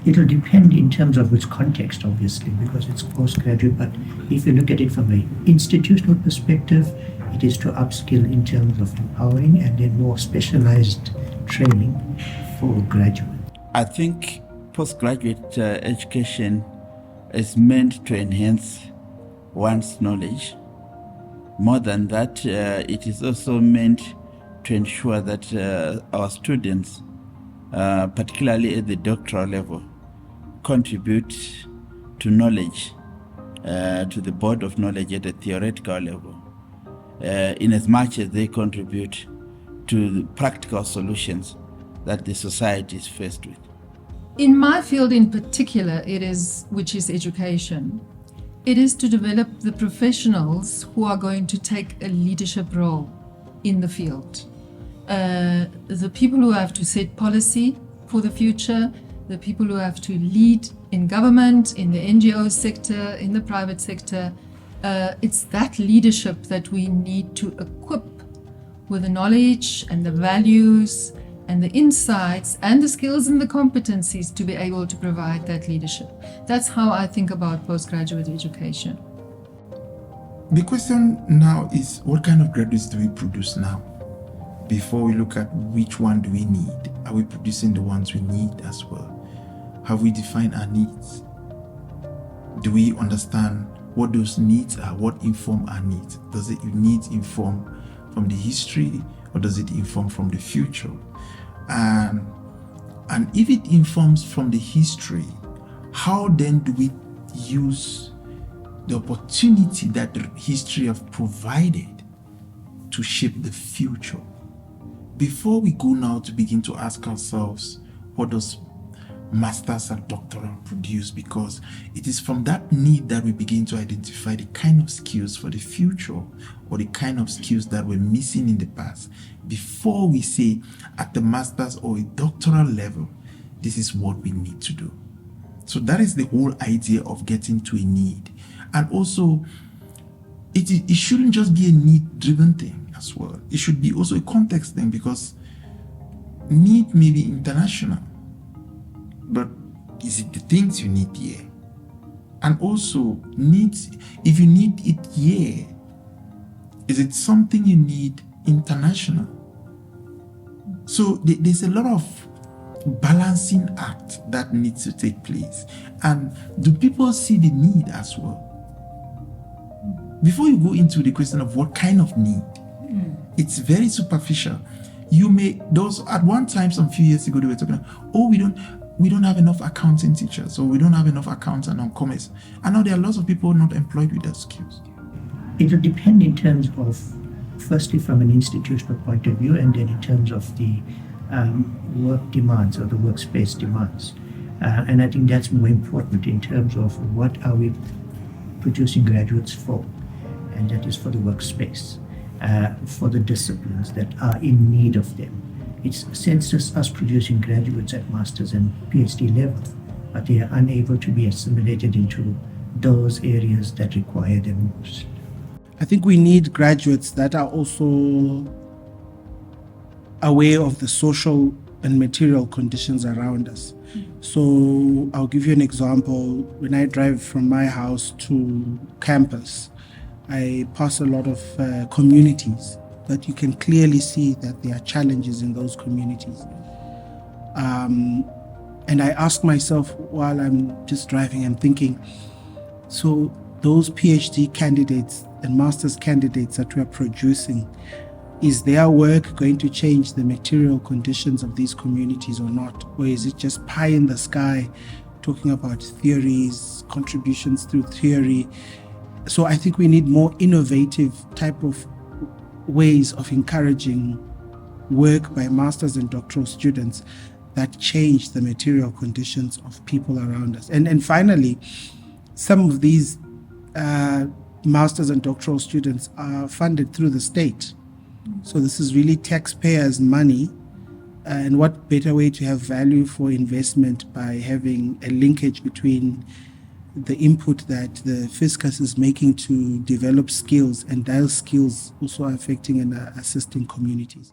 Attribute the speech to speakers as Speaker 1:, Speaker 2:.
Speaker 1: It'll depend in terms of which context, obviously, because it's postgraduate. But if you look at it from an institutional perspective, it is to upskill in terms of empowering and then more specialized training for graduates.
Speaker 2: I think postgraduate education is meant to enhance one's knowledge. More than that, it is also meant to ensure that our students, particularly at the doctoral level, contribute to knowledge, to the board of knowledge at a theoretical level, in as much as they contribute to the practical solutions that the society is faced with.
Speaker 3: In my field in particular, which is education, it is to develop the professionals who are going to take a leadership role in the field. The people who have to set policy for the future, the people who have to lead in government, in the NGO sector, in the private sector. It's that leadership that we need to equip with the knowledge and the values and the insights and the skills and the competencies to be able to provide that leadership. That's how I think about postgraduate education.
Speaker 4: The question now is, what kind of graduates do we produce now? Before we look at which one do we need, are we producing the ones we need as well? Have we defined our needs? Do we understand what those needs are? What inform our needs? Does it needs inform from the history, or does it inform from the future? And if it informs from the history, how then do we use the opportunity that the history have provided to shape the future? Before we go now to begin to ask ourselves, what does masters and doctoral produce? Because it is from that need that we begin to identify the kind of skills for the future, or the kind of skills that were missing in the past, before we say at the master's or a doctoral level, this is what we need to do. So that is the whole idea of getting to a need. And also, it shouldn't just be a need-driven thing as well. It should be also a context thing, because need may be international, but is it the things you need here? And also, needs, if you need it here, is it something you need international? So there's a lot of balancing act that needs to take place. And do people see the need as well? Before you go into the question of what kind of need, it's very superficial. Those at one time, some few years ago, they were talking about, oh, we don't have enough accounting teachers, or we don't have enough accountants on commerce. And now there are lots of people not employed with those skills.
Speaker 1: It will depend in terms of, firstly, from an institutional point of view, and then in terms of the work demands or the workspace demands. And I think that's more important in terms of what are we producing graduates for, and that is for the workspace, for the disciplines that are in need of them. It's census us producing graduates at master's and PhD level, but they are unable to be assimilated into those areas that require them most.
Speaker 5: I think we need graduates that are also aware of the social and material conditions around us. So I'll give you an example. When I drive from my house to campus, I pass a lot of communities that you can clearly see that there are challenges in those communities. And I ask myself while I'm just driving, I'm thinking, so those PhD candidates and master's candidates that we're producing, is their work going to change the material conditions of these communities or not? Or is it just pie in the sky, talking about theories, contributions through theory? So I think we need more innovative type of ways of encouraging work by master's and doctoral students that change the material conditions of people around us. And finally, some of these master's and doctoral students are funded through the state. So this is really taxpayers' money, and what better way to have value for investment by having a linkage between the input that the fiscus is making to develop skills, and those skills also affecting and assisting communities.